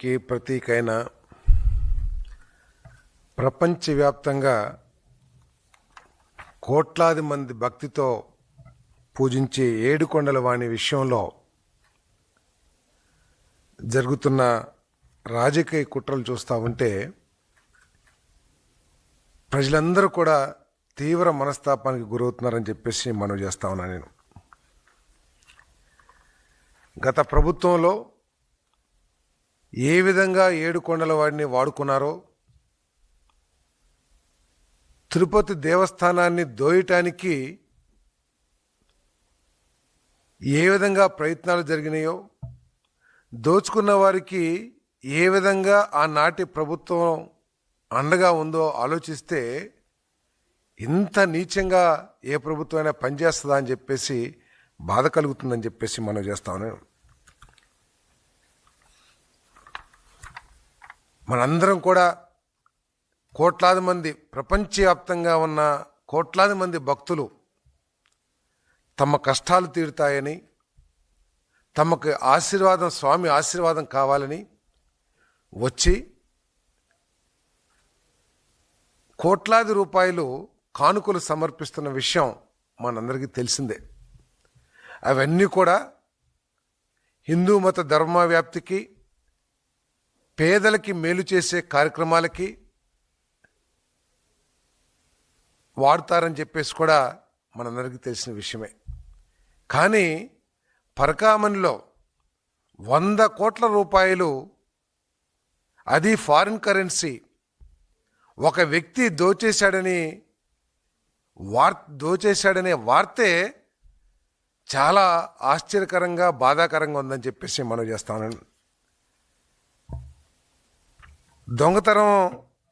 ధర్మానికి ప్రతీకైన ప్రపంచవ్యాప్తంగా కోట్లాది మంది భక్తితో పూజించే ఏడుకొండల వాణి విషయంలో జరుగుతున్న రాజకీయ కుట్రలు చూస్తూ ఉంటే ప్రజలందరూ కూడా తీవ్ర మనస్తాపానికి గురవుతున్నారని చెప్పేసి మనవి చేస్తా ఉన్నా నేను. గత ప్రభుత్వంలో ఏ విధంగా ఏడుకొండల వాడిని వాడుకున్నారో, తిరుపతి దేవస్థానాన్ని దోయటానికి ఏ విధంగా ప్రయత్నాలు జరిగినాయో, దోచుకున్న వారికి ఏ విధంగా ఆనాటి ప్రభుత్వం అండగా ఉందో ఆలోచిస్తే ఇంత నీచంగా ఏ ప్రభుత్వం అయినా పనిచేస్తుందా అని చెప్పేసి బాధ కలుగుతుందని చెప్పేసి మనం చేస్తాను. మనందరం కూడా కోట్లాది మంది, ప్రపంచవ్యాప్తంగా ఉన్న కోట్లాది మంది భక్తులు తమ కష్టాలు తీరుతాయని, తమకు ఆశీర్వాదం, స్వామి ఆశీర్వాదం కావాలని వచ్చి కోట్లాది రూపాయలు కానుకలు సమర్పిస్తున్న విషయం మనందరికీ తెలిసిందే. అవన్నీ కూడా హిందూ మత ధర్మ వ్యాప్తికి, పేదలకి మేలు చేసే కార్యక్రమాలకి వాడతారని చెప్పేసి కూడా మనందరికీ తెలిసిన విషయమే. కానీ పరకామణిలో 100 కోట్ల రూపాయలు, అది ఫారిన్ కరెన్సీ, ఒక వ్యక్తి దోచేశాడనే వార్తే చాలా ఆశ్చర్యకరంగా, బాధాకరంగా ఉందని చెప్పేసి మనం చేస్తాను. దొంగతనం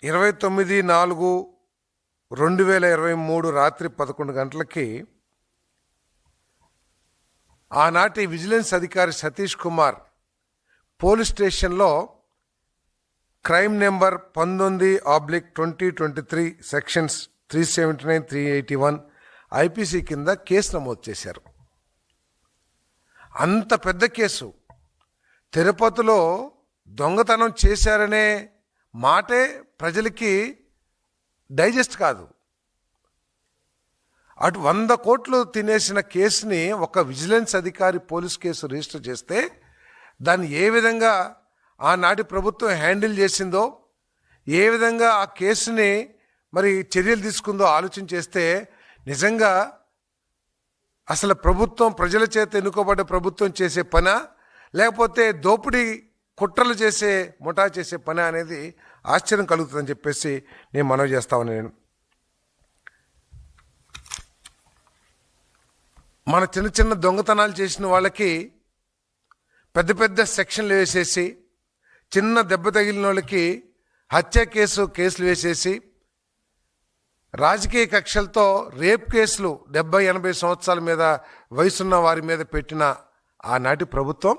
29/4/2023 రాత్రి 11 గంటలకి ఆనాటి విజిలెన్స్ అధికారి సతీష్ కుమార్ పోలీస్ స్టేషన్లో క్రైమ్ నెంబర్ 19/2023 సెక్షన్స్ 379, 381 ఐపీసీ కింద కేసు నమోదు చేశారు. అంత పెద్ద కేసు. తిరుపతిలో దొంగతనం చేశారనే మాటే ప్రజలకి డైజెస్ట్ కాదు. అటు 100 కోట్లు తినేసిన కేసుని ఒక విజిలెన్స్ అధికారి పోలీస్ కేసు రిజిస్టర్ చేస్తే దాన్ని ఏ విధంగా ఆనాటి ప్రభుత్వం హ్యాండిల్ చేసిందో, ఏ విధంగా ఆ కేసుని మరి చర్యలు తీసుకుందో ఆలోచన చేస్తే నిజంగా అసలు ప్రభుత్వం, ప్రజల చేత ఎన్నుకోబడ్డ ప్రభుత్వం చేసే పనా, లేకపోతే దోపిడీ కుట్రలు చేసే, ముఠా చేసే పని అనేది ఆశ్చర్యం కలుగుతుందని చెప్పేసి నేను మనవి చేస్తాను. నేను మన చిన్న చిన్న దొంగతనాలు చేసిన వాళ్ళకి పెద్ద పెద్ద సెక్షన్లు వేసేసి, చిన్న దెబ్బ తగిలిన వాళ్ళకి హత్య కేసులు వేసేసి, రాజకీయ కక్షలతో రేప్ కేసులు 70-80 సంవత్సరాల మీద వయసున్న వారి మీద పెట్టిన ఆనాటి ప్రభుత్వం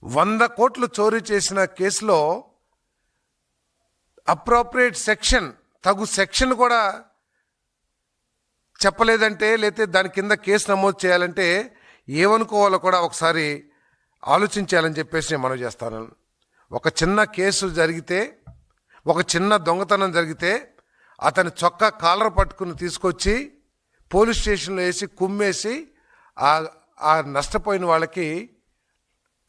100 కోట్లు చోరీ చేసిన కేసులో అప్రోప్రియేట్ సెక్షన్, తగు సెక్షన్ కూడా చెప్పలేదంటే, లేకపోతే దాని కింద కేసు నమోదు చేయాలంటే ఏమనుకోవాలో కూడా ఒకసారి ఆలోచించాలని చెప్పేసి నేను మనవి చేస్తాను. ఒక చిన్న కేసు జరిగితే, ఒక చిన్న దొంగతనం జరిగితే అతని చొక్కా కాలర్ పట్టుకుని తీసుకొచ్చి పోలీస్ స్టేషన్లో వేసి కుమ్మేసి ఆ నష్టపోయిన వాళ్ళకి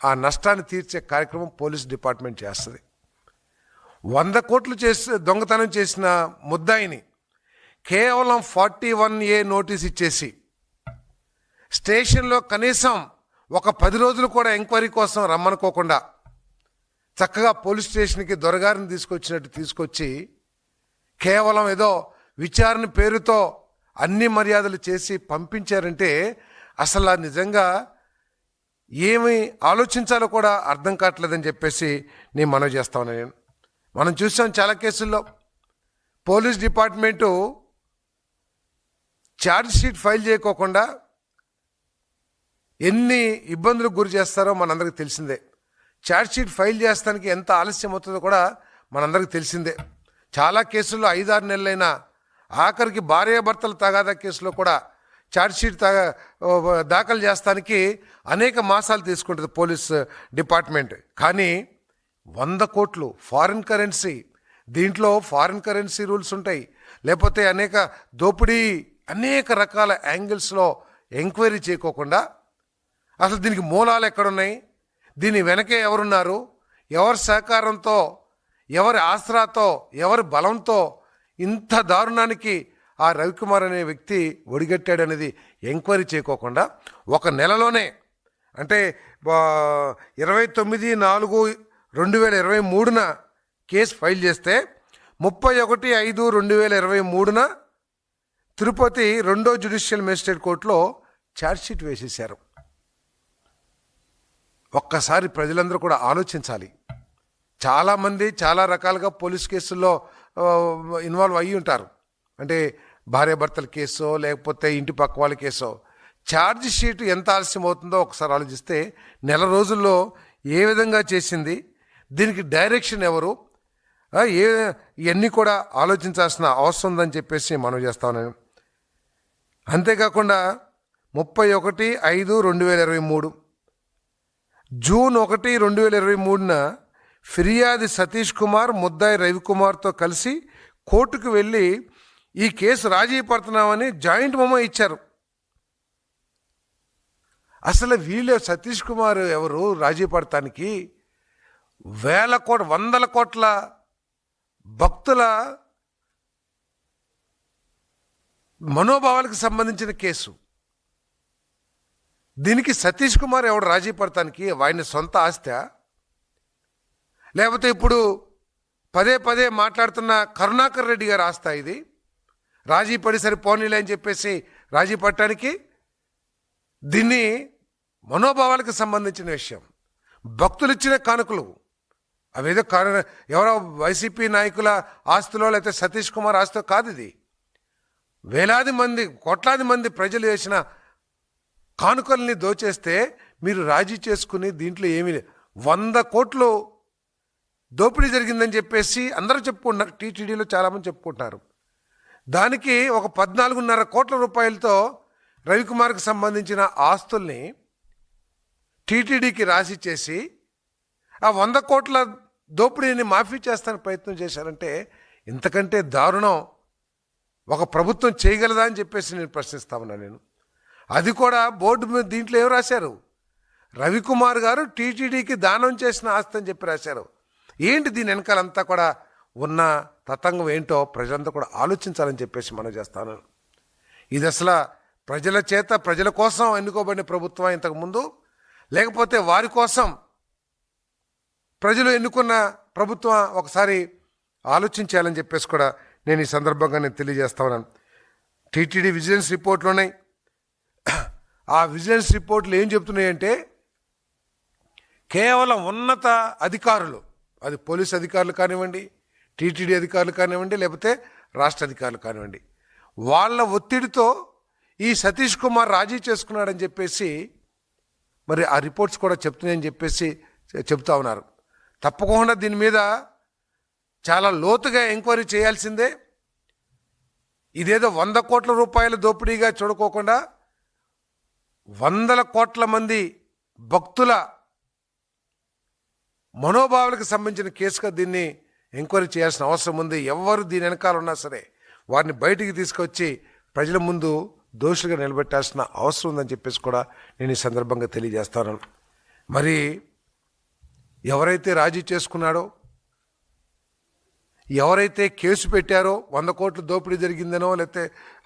ఆ నష్టాన్ని తీర్చే కార్యక్రమం పోలీస్ డిపార్ట్మెంట్ చేస్తుంది. 100 కోట్లు దొంగతనం చేసిన ముద్దాయిని కేవలం 41A నోటీస్ ఇచ్చేసి స్టేషన్లో కనీసం ఒక 10 రోజులు కూడా ఎంక్వైరీ కోసం రమ్మనుకోకుండా చక్కగా పోలీస్ స్టేషన్కి దొరగారిని తీసుకొచ్చి కేవలం ఏదో విచారణ పేరుతో అన్ని మర్యాదలు చేసి పంపించారంటే అసలు నిజంగా ఏమి ఆలోచించాలో కూడా అర్థం కావట్లేదని చెప్పేసి నేను మనవి చేస్తాను. మనం చూసాం చాలా కేసుల్లో police department charge sheet file చేయకోకుండా ఎన్ని ఇబ్బందులకు గురి చేస్తారో మనందరికీ తెలిసిందే. ఛార్జ్ షీట్ ఫైల్ చేస్తానికి ఎంత ఆలస్యం అవుతుందో కూడా మనందరికీ తెలిసిందే. చాలా కేసుల్లో 5-6 నెలలైనా, ఆఖరికి భార్యాభర్తల తగాదా కేసులో కూడా ఛార్జ్షీట్ దాఖలు చేస్తానికి అనేక మాసాలు తీసుకుంటుంది పోలీస్ డిపార్ట్మెంట్. కానీ 100 కోట్లు ఫారిన్ కరెన్సీ. దీంట్లో ఫారిన్ కరెన్సీ రూల్స్ ఉంటాయి, లేకపోతే అనేక దోపిడీ, అనేక రకాల యాంగిల్స్లో ఎంక్వైరీ చేయకోకుండా అసలు దీనికి మూలాలు ఎక్కడున్నాయి, దీని వెనకే ఎవరున్నారు, ఎవరి సహకారంతో, ఎవరి ఆసరాతో, ఎవరి బలంతో ఇంత దారుణానికి ఆ రవికుమార్ అనే వ్యక్తి ఒడిగట్టాడనేది ఎంక్వైరీ చేయకోకుండా ఒక నెలలోనే, అంటే 29/4/2023న కేసు ఫైల్ చేస్తే 31/5/2023న తిరుపతి 2వ జ్యుడిషియల్ మేజిస్ట్రేట్ కోర్టులో ఛార్జ్షీట్ వేసేశారు. ఒక్కసారి ప్రజలందరూ కూడా ఆలోచించాలి. చాలామంది చాలా రకాలుగా పోలీస్ కేసుల్లో ఇన్వాల్వ్ అయ్యి ఉంటారు. అంటే భార్యాభర్తల కేసో లేకపోతే ఇంటి పక్క వాళ్ళ కేసో. ఛార్జ్ షీట్ ఎంత ఆలస్యం అవుతుందో ఒకసారి ఆలోచిస్తే, నెల రోజుల్లో ఏ విధంగా చేసింది, దీనికి డైరెక్షన్ ఎవరు, ఇవన్నీ కూడా ఆలోచించాల్సిన అవసరం ఉందని చెప్పేసి మనం చేస్తాను. అంతేకాకుండా 31/5/2023 జూన్ 1, 2023న ఫిర్యాది సతీష్ కుమార్ ముద్దాయి రవికుమార్తో కలిసి కోర్టుకు వెళ్ళి ఈ కేసు రాజీ పడుతున్నామని జాయింట్ మెమో ఇచ్చారు. అసలు వీళ్ళు సతీష్ కుమార్ ఎవరు రాజీ పడటానికి? 100 కోట్ల భక్తుల మనోభావాలకు సంబంధించిన కేసు. దీనికి సతీష్ కుమార్ ఎవడు రాజీ పడటానికి? వాడిని సొంత ఆస్తా, లేకపోతే ఇప్పుడు పదే పదే మాట్లాడుతున్న కరుణాకర్ రెడ్డి గారు ఆస్తా ఇది? రాజీ పడి సరి పోనీలే అని చెప్పేసి రాజీ పడటానికి? దీన్ని మనోభావాలకు సంబంధించిన విషయం. భక్తులు ఇచ్చిన కానుకలు అవేదో ఎవరో వైసీపీ నాయకుల ఆస్తులో లేకపోతే సతీష్ కుమార్ ఆస్తిలో కాదు. ఇది వేలాది మంది, కోట్లాది మంది ప్రజలు వేసిన కానుకల్ని దోచేస్తే మీరు రాజీ చేసుకుని దీంట్లో ఏమీ 100 కోట్లు దోపిడీ జరిగిందని చెప్పేసి అందరూ చెప్పుకుంటున్నారు. టీటీడీలో చాలామంది చెప్పుకుంటున్నారు. దానికి ఒక 14.5 కోట్ల రూపాయలతో రవికుమార్కి సంబంధించిన ఆస్తుల్ని టీటీడీకి రాసి చేసి ఆ 100 కోట్ల దోపిడీని మాఫీ చేస్తానికి ప్రయత్నం చేశారంటే ఇంతకంటే దారుణం ఒక ప్రభుత్వం చేయగలదా అని చెప్పేసి నేను ప్రశ్నిస్తా ఉన్నా. నేను అది కూడా బోర్డు మీద దీంట్లో ఏం రాశారు? రవికుమార్ గారు టీటీడీకి దానం చేసిన ఆస్తి అని చెప్పి రాశారు. ఏంటి దీని వెనకాలంతా కూడా ఉన్న తతంగం ఏంటో ప్రజలంతా కూడా ఆలోచించాలని చెప్పేసి మనం చేస్తాను. ఇది అసలు ప్రజల చేత, ప్రజల కోసం ఎన్నుకోబడిన ప్రభుత్వం ఇంతకుముందు, లేకపోతే వారి కోసం ప్రజలు ఎన్నుకున్న ప్రభుత్వం? ఒకసారి ఆలోచించాలని చెప్పేసి కూడా నేను ఈ సందర్భంగా నేను తెలియజేస్తా ఉన్నాను. టీటీడీ విజిలెన్స్ రిపోర్ట్లు ఉన్నాయి. ఆ విజిలెన్స్ రిపోర్ట్లు ఏం చెప్తున్నాయంటే, కేవలం ఉన్నత అధికారులు, అది పోలీస్ అధికారులు కానివ్వండి, టీటీడీ అధికారులు కానివ్వండి, లేకపోతే రాష్ట్ర అధికారులు కానివ్వండి, వాళ్ళ ఒత్తిడితో ఈ సతీష్ కుమార్ రాజీ చేసుకున్నాడని చెప్పేసి మరి ఆ రిపోర్ట్స్ కూడా చెప్తున్నాయని చెప్పేసి చెప్తా ఉన్నారు. తప్పకుండా దీని మీద చాలా లోతుగా ఎంక్వైరీ చేయాల్సిందే. ఇదేదో 100 కోట్ల రూపాయల దోపిడీగా చూడుకోకుండా 100 కోట్ల మంది భక్తుల మనోభావాలకు సంబంధించిన కేసుగా దీన్ని ఎంక్వైరీ చేయాల్సిన అవసరం ఉంది. ఎవరు దీని వెనకాల ఉన్నా సరే వారిని బయటికి తీసుకొచ్చి ప్రజల ముందు దోషులుగా నిలబెట్టాల్సిన అవసరం ఉందని చెప్పేసి కూడా నేను ఈ సందర్భంగా తెలియజేస్తాను. మరి ఎవరైతే రాజీ చేసుకున్నాడో, ఎవరైతే కేసు పెట్టారో 100 కోట్ల దోపిడీ జరిగిందనో లేకపోతే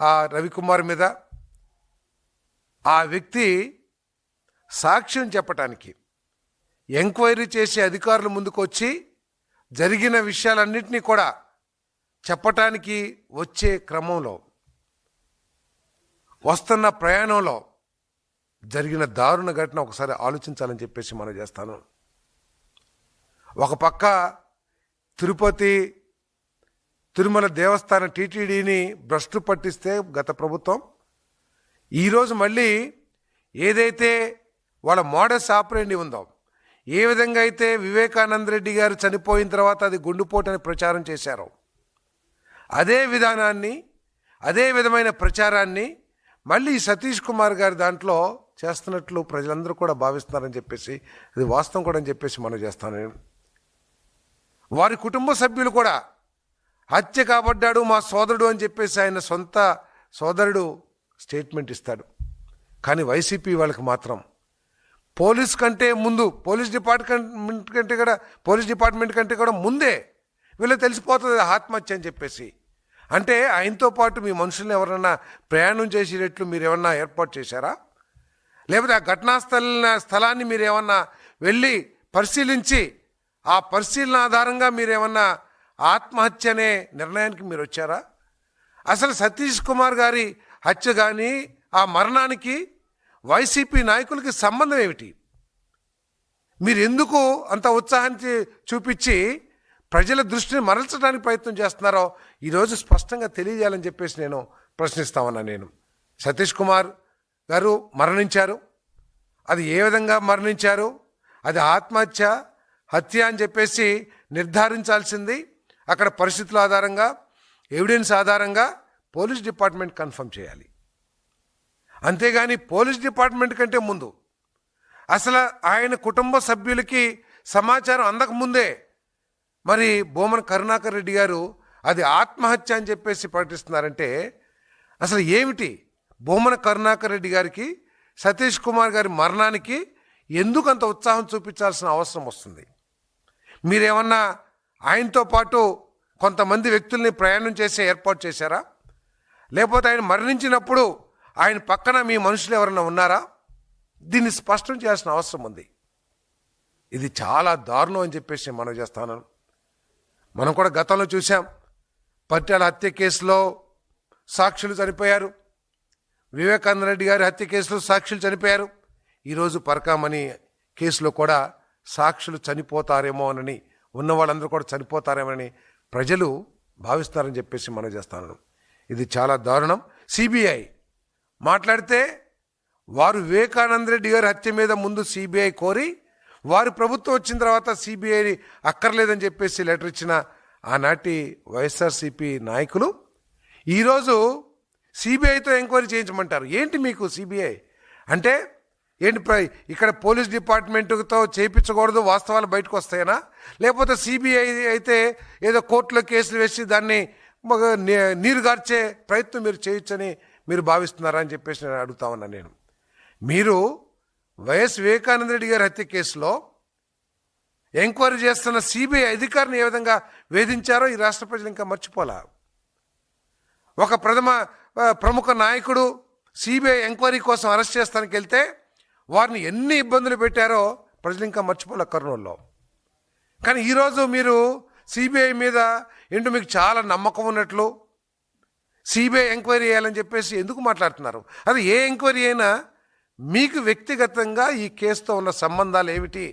ఆ రవికుమార్ మీద, ఆ వ్యక్తి సాక్ష్యం చెప్పటానికి ఎంక్వైరీ చేసే అధికారుల ముందుకు వచ్చి జరిగిన విషయాలన్నింటినీ కూడా చెప్పటానికి వచ్చే క్రమంలో, వస్తున్న ప్రయాణంలో జరిగిన దారుణ ఘటన ఒకసారి ఆలోచించాలని చెప్పేసి మనం చేస్తాను. ఒక పక్క తిరుపతి తిరుమల దేవస్థానం టీటీడీని భ్రష్టు పట్టిస్తే గత ప్రభుత్వం, ఈరోజు మళ్ళీ ఏదైతే వాళ్ళ మోడస్ ఆపరేండి ఉందో, ఏ విధంగా అయితే వివేకానంద రెడ్డి గారు చనిపోయిన తర్వాత అది గుండుపోటు అని ప్రచారం చేశారో, అదే విధానాన్ని, అదే విధమైన ప్రచారాన్ని మళ్ళీ సతీష్ కుమార్ గారి దాంట్లో చేస్తున్నట్లు ప్రజలందరూ కూడా భావిస్తున్నారని చెప్పేసి, అది వాస్తవం కూడా అని చెప్పేసి మనం చేస్తాను. వారి కుటుంబ సభ్యులు కూడా హత్య కాబడ్డాడు మా సోదరుడు అని చెప్పేసి ఆయన సొంత సోదరుడు స్టేట్మెంట్ ఇస్తాడు. కానీ వైసీపీ వాళ్ళకి మాత్రం పోలీస్ డిపార్ట్మెంట్ కంటే కూడా ముందే వీళ్ళకి తెలిసిపోతుంది ఆత్మహత్య అని చెప్పేసి. అంటే ఆయనతో పాటు మీ మనుషుల్ని ఎవరన్నా ప్రయాణం చేసేటట్లు మీరు ఏమన్నా ఏర్పాటు చేశారా? లేకపోతే ఆ ఘటనా స్థలాన్ని మీరు ఏమన్నా వెళ్ళి పరిశీలించి ఆ పరిశీలన ఆధారంగా మీరేమన్నా ఆత్మహత్య అనే నిర్ణయానికి మీరు వచ్చారా? అసలు సతీష్ కుమార్ గారి హత్య కానీ ఆ మరణానికి వైసీపీ నాయకులకి సంబంధం ఏమిటి? మీరు ఎందుకు అంత ఉత్సాహాన్ని చూపించి ప్రజల దృష్టిని మరల్చడానికి ప్రయత్నం చేస్తున్నారో ఈరోజు స్పష్టంగా తెలియజేయాలని చెప్పేసి నేను ప్రశ్నిస్తా నేను. సతీష్ కుమార్ గారు మరణించారు. అది ఏ విధంగా మరణించారు, అది ఆత్మహత్య హత్య అని చెప్పేసి నిర్ధారించాల్సింది అక్కడ పరిస్థితుల ఆధారంగా, ఎవిడెన్స్ ఆధారంగా పోలీస్ డిపార్ట్మెంట్ కన్ఫర్మ్ చేయాలి. అంతేగాని పోలీస్ డిపార్ట్మెంట్ కంటే ముందు అసలు ఆయన కుటుంబ సభ్యులకి సమాచారం అందకముందే మరి భూమన కరుణాకర్ రెడ్డి గారు అది ఆత్మహత్య అని చెప్పేసి ప్రకటిస్తున్నారంటే అసలు ఏమిటి? భూమన కరుణాకర్ రెడ్డి గారికి సతీష్ కుమార్ గారి మరణానికి ఎందుకు అంత ఉత్సాహం చూపించాల్సిన అవసరం వస్తుంది? మీరేమన్నా ఆయనతో పాటు కొంతమంది వ్యక్తుల్ని ప్రయాణం చేసే ఏర్పాటు చేశారా? లేకపోతే ఆయన మరణించినప్పుడు ఆయన పక్కన మీ మనుషులు ఎవరైనా ఉన్నారా? దీన్ని స్పష్టం చేయాల్సిన అవసరం ఉంది. ఇది చాలా దారుణం అని చెప్పేసి మనం చేస్తాను. మనం కూడా గతంలో చూసాం, పట్టాల హత్య కేసులో సాక్షులు చనిపోయారు, వివేకానంద రెడ్డి గారి హత్య కేసులో సాక్షులు చనిపోయారు. ఈరోజు పరకామణి కేసులో కూడా సాక్షులు చనిపోతారేమో అని, ఉన్న వాళ్ళందరూ కూడా చనిపోతారేమోనని ప్రజలు భావిస్తారని చెప్పేసి మనం చేస్తాను. ఇది చాలా దారుణం. సిబిఐ మాట్లాడితే వారు వివేకానంద రెడ్డి గారి హత్య మీద ముందు సిబిఐ కోరి వారి ప్రభుత్వం వచ్చిన తర్వాత సిబిఐని అక్కర్లేదని చెప్పేసి లెటర్ ఇచ్చిన ఆనాటి వైఎస్ఆర్సీపీ నాయకులు ఈరోజు సిబిఐతో ఎంక్వైరీ చేయించమంటారు. ఏంటి మీకు సిబిఐ అంటే ఏంటి? ఇక్కడ పోలీస్ డిపార్ట్మెంట్తో చేయించకూడదు, వాస్తవాలు బయటకు వస్తాయనా? లేకపోతే సిబిఐ అయితే ఏదో కోర్టులో కేసులు వేసి దాన్ని నీరుగార్చే ప్రయత్నం మీరు చేయొచ్చని మీరు భావిస్తున్నారా అని చెప్పేసి నేను అడుగుతా ఉన్నా. మీరు వైఎస్ వివేకానంద రెడ్డి గారి హత్య కేసులో ఎంక్వైరీ చేస్తున్న సిబిఐ అధికారిని ఏ విధంగా వేధించారో ఈ రాష్ట్ర ప్రజలు ఇంకా మర్చిపోలా. ఒక ప్రముఖ నాయకుడు సిబిఐ ఎంక్వైరీ కోసం అరెస్ట్ చేస్తానికి వెళ్తే వారిని ఎన్ని ఇబ్బందులు పెట్టారో ప్రజలు ఇంకా మర్చిపోలే కర్నూలులో. కానీ ఈరోజు మీరు సిబిఐ మీద ఏంటో మీకు చాలా నమ్మకం ఉన్నట్లు సిబిఐ ఎంక్వైరీ చేయాలని చెప్పేసి ఎందుకు మాట్లాడుతున్నారు? అది ఏ ఎంక్వైరీ అయినా మీకు వ్యక్తిగతంగా ఈ కేసుతో ఉన్న సంబంధాలు ఏమిటి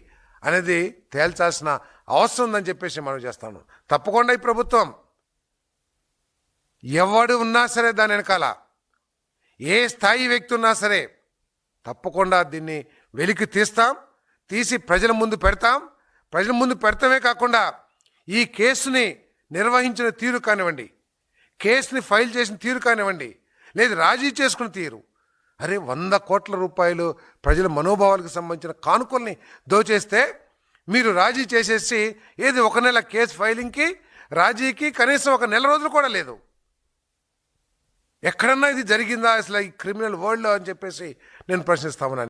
అనేది తేల్చాల్సిన అవసరం ఉందని చెప్పేసి మనం చేస్తాను. తప్పకుండా ఈ ప్రభుత్వం ఎవడు ఉన్నా సరే దాని వెనకాల ఏ స్థాయి వ్యక్తి ఉన్నా సరే తప్పకుండా దీన్ని వెలికి తీసి ప్రజల ముందు పెడతాం. ప్రజల ముందు పెడతామే కాకుండా ఈ కేసుని నిర్వహించిన తీరు కానివ్వండి, కేసుని ఫైల్ చేసిన తీరు కానివ్వండి, లేదు రాజీ చేసుకున్న తీరు, 100 కోట్ల రూపాయలు ప్రజల మనోభావాలకు సంబంధించిన కానుకల్ని దోచేస్తే మీరు రాజీ చేసేసి ఏది 1 నెల కేసు ఫైలింగ్కి రాజీకి కనీసం 1 నెల రోజులు కూడా లేదు. ఎక్కడన్నా ఇది జరిగిందా అసలు ఈ క్రిమినల్ వరల్డ్లో అని చెప్పేసి నేను ప్రశ్నిస్తా ఉన్నాను.